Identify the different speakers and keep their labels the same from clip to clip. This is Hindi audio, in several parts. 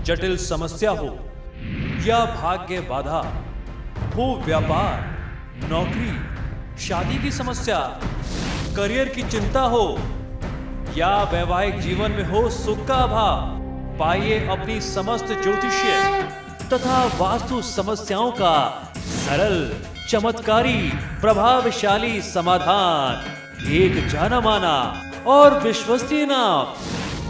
Speaker 1: जटिल समस्या हो या भाग्य बाधा हो, व्यापार, नौकरी, शादी की समस्या, करियर की चिंता हो या वैवाहिक जीवन में हो सुख का अभाव, पाइए अपनी समस्त ज्योतिषीय तथा वास्तु समस्याओं का सरल, चमत्कारी, प्रभावशाली समाधान। एक जाना माना और विश्वसनीय नाम,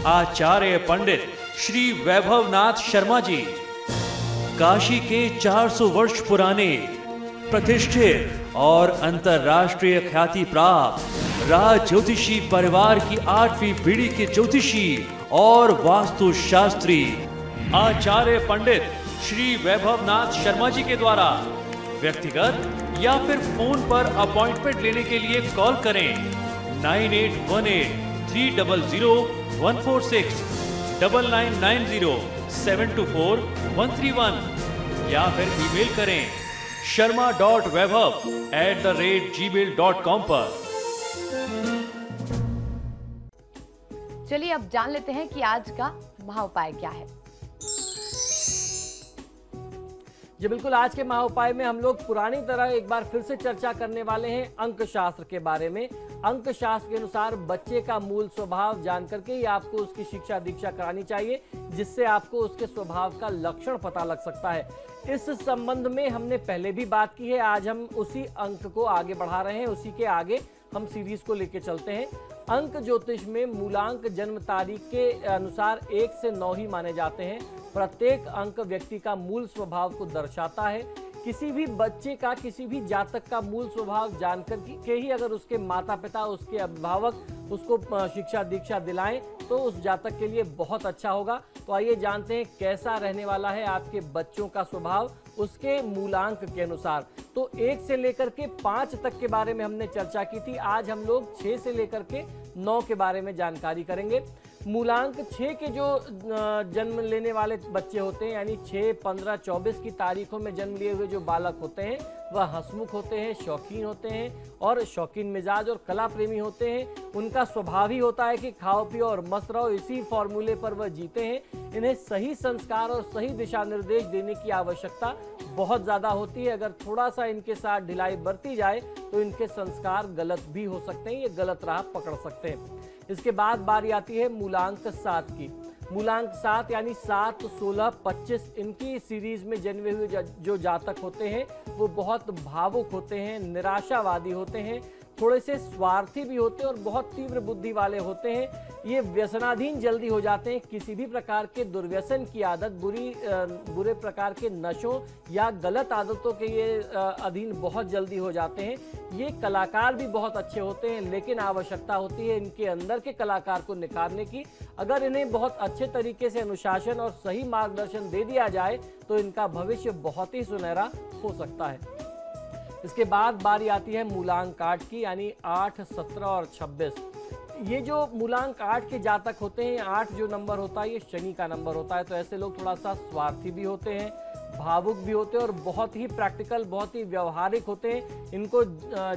Speaker 1: आचार्य पंडित श्री वैभवनाथ शर्मा जी, काशी के 400 वर्ष पुराने प्रतिष्ठित और अंतरराष्ट्रीय ख्याति प्राप्त राज ज्योतिषी परिवार की 8वीं पीढ़ी के ज्योतिषी और वास्तु शास्त्री आचार्य पंडित श्री वैभवनाथ शर्मा जी के द्वारा व्यक्तिगत या फिर फोन पर अपॉइंटमेंट लेने के लिए कॉल करें 9818300146, 9990724131 या फिर ईमेल करें sharma.vaibhav@gmail.com पर।
Speaker 2: चलिए अब जान लेते हैं कि आज का महाउपाय क्या है।
Speaker 3: जी बिल्कुल, आज के महाउपाय में हम लोग पुरानी तरह एक बार फिर से चर्चा करने वाले हैं अंक शास्त्र के बारे में। अंक शास्त्र के अनुसार बच्चे का मूल स्वभाव जान करके ही आपको उसकी शिक्षा दीक्षा करानी चाहिए, जिससे आपको उसके स्वभाव का लक्षण पता लग सकता है। इस संबंध में हमने पहले भी बात की है, आज हम उसी अंक को आगे बढ़ा रहे हैं, उसी के आगे हम सीरीज को लेके चलते हैं। अंक ज्योतिष में मूलांक जन्म तारीख के अनुसार 1 से 9 ही माने जाते हैं। प्रत्येक अंक व्यक्ति का मूल स्वभाव को दर्शाता है। किसी भी बच्चे का, किसी भी जातक का मूल स्वभाव जानकर के ही अगर उसके माता पिता, उसके अभिभावक उसको शिक्षा दीक्षा दिलाएं तो उस जातक के लिए बहुत अच्छा होगा। तो आइए जानते हैं कैसा रहने वाला है आपके बच्चों का स्वभाव उसके मूलांक के अनुसार। तो 1 से लेकर के 5 तक के बारे में हमने चर्चा की थी। आज हम लोग 6 से लेकर के 9 के बारे में जानकारी करेंगे। मूलांक 6 के जो जन्म लेने वाले बच्चे होते हैं, यानी 6, 15, 24 की तारीखों में जन्म लिए हुए जो बालक होते हैं, वह हंसमुख होते हैं, शौकीन होते हैं और शौकीन मिजाज और कला प्रेमी होते हैं। उनका स्वभाव ही होता है कि खाओ पियो और मस्त रहो, इसी फॉर्मूले पर वह जीते हैं। इन्हें सही संस्कार और सही दिशा निर्देश देने की आवश्यकता बहुत ज़्यादा होती है। अगर थोड़ा सा इनके साथ ढिलाई बरती जाए तो इनके संस्कार गलत भी हो सकते हैं, ये गलत राह पकड़ सकते हैं। इसके बाद बारी आती है मूलांक 7 की। मूलांक 7 यानी 7, 16, 25 इनकी सीरीज में जन्मे हुए जो जातक होते हैं वो बहुत भावुक होते हैं, निराशावादी होते हैं, थोड़े से स्वार्थी भी होते हैं और बहुत तीव्र बुद्धि वाले होते हैं। ये व्यसनाधीन जल्दी हो जाते हैं, किसी भी प्रकार के दुर्व्यसन की आदत, बुरे प्रकार के नशों या गलत आदतों के ये अधीन बहुत जल्दी हो जाते हैं। ये कलाकार भी बहुत अच्छे होते हैं, लेकिन आवश्यकता होती है इनके अंदर के कलाकार को निखारने की। अगर इन्हें बहुत अच्छे तरीके से अनुशासन और सही मार्गदर्शन दे दिया जाए तो इनका भविष्य बहुत ही सुनहरा हो सकता है। इसके बाद बारी आती है मूलांक 8 की, यानी 8, 17 और 26। ये जो मूलांक 8 के जातक होते हैं, 8 जो नंबर होता है ये शनि का नंबर होता है। तो ऐसे लोग थोड़ा सा स्वार्थी भी होते हैं, भावुक भी होते हैं और बहुत ही प्रैक्टिकल, बहुत ही व्यवहारिक होते हैं। इनको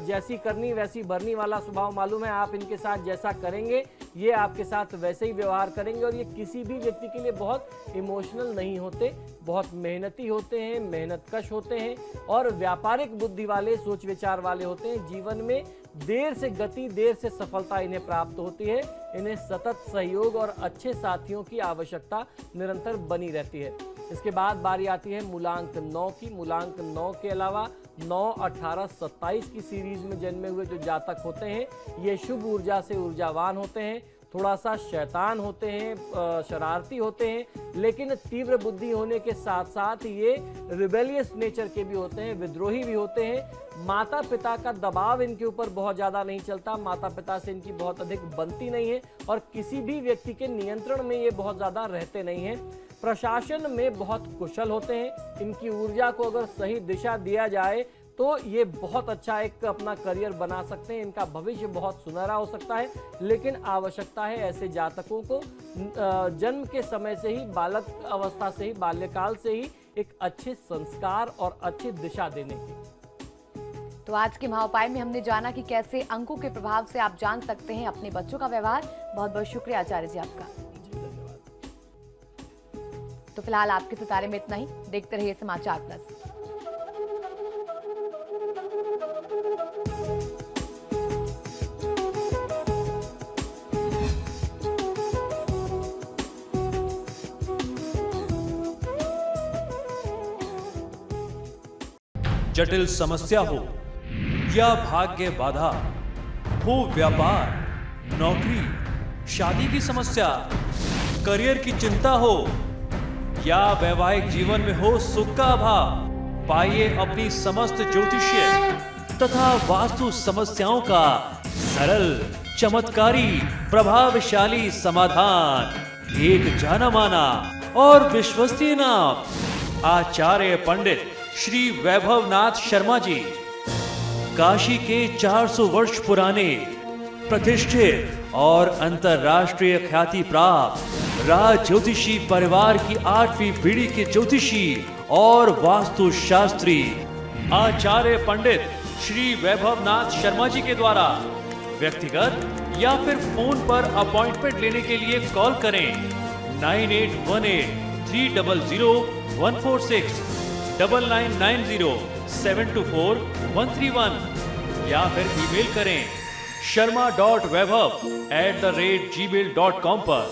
Speaker 3: जैसी करनी वैसी भरनी वाला स्वभाव मालूम है। आप इनके साथ जैसा करेंगे ये आपके साथ वैसे ही व्यवहार करेंगे। और ये किसी भी व्यक्ति के लिए बहुत इमोशनल नहीं होते, बहुत मेहनती होते हैं, मेहनतकश होते हैं और व्यापारिक बुद्धि वाले, सोच विचार वाले होते हैं। जीवन में देर से गति, देर से सफलता इन्हें प्राप्त होती है। इन्हें सतत सहयोग और अच्छे साथियों की आवश्यकता निरंतर बनी रहती है। इसके बाद बारी आती है मूलांक 9 की। मूलांक 9 के अलावा 9, 18, 27 की सीरीज में जन्मे हुए जो जातक होते हैं ये शुभ ऊर्जा से ऊर्जावान होते हैं, थोड़ा सा शैतान होते हैं, शरारती होते हैं, लेकिन तीव्र बुद्धि होने के साथ साथ ये रिबेलियस नेचर के भी होते हैं, विद्रोही भी होते हैं। माता पिता का दबाव इनके ऊपर बहुत ज़्यादा नहीं चलता, माता पिता से इनकी बहुत अधिक बनती नहीं है और किसी भी व्यक्ति के नियंत्रण में ये बहुत ज़्यादा रहते नहीं हैं। प्रशासन में बहुत कुशल होते हैं। इनकी ऊर्जा को अगर सही दिशा दिया जाए तो ये बहुत अच्छा एक अपना करियर बना सकते हैं। इनका भविष्य बहुत सुनहरा हो सकता है, लेकिन आवश्यकता है ऐसे जातकों को जन्म के समय से ही, बालक अवस्था से ही, बाल्यकाल से ही एक अच्छे संस्कार और अच्छी दिशा देने की।
Speaker 2: तो आज के महाउपाय में हमने जाना कि कैसे अंकों के प्रभाव से आप जान सकते हैं अपने बच्चों का व्यवहार। बहुत बहुत शुक्रिया आचार्य जी आपका। तो फिलहाल आपके सितारे में इतना ही। देखते रहिए समाचार प्लस।
Speaker 1: जटिल समस्या हो या भाग्य बाधा, हो व्यापार, नौकरी, शादी की समस्या, करियर की चिंता हो या वैवाहिक जीवन में हो सुख का अभाव, पाइए अपनी समस्त ज्योतिषीय तथा वास्तु समस्याओं का सरल, चमत्कारी, प्रभावशाली समाधान। एक जाना माना और विश्वसनीय नाम, आचार्य पंडित श्री वैभवनाथ शर्मा जी, काशी के 400 वर्ष पुराने प्रतिष्ठित और अंतरराष्ट्रीय ख्याति प्राप्त राज ज्योतिषी परिवार की 8वीं पीढ़ी के ज्योतिषी और वास्तु शास्त्री आचार्य पंडित श्री वैभवनाथ शर्मा जी के द्वारा व्यक्तिगत या फिर फोन पर अपॉइंटमेंट लेने के लिए कॉल करें 9818 300 146 9990 724 131 या फिर ईमेल करें sharma.vaibhav@gmail.com पर।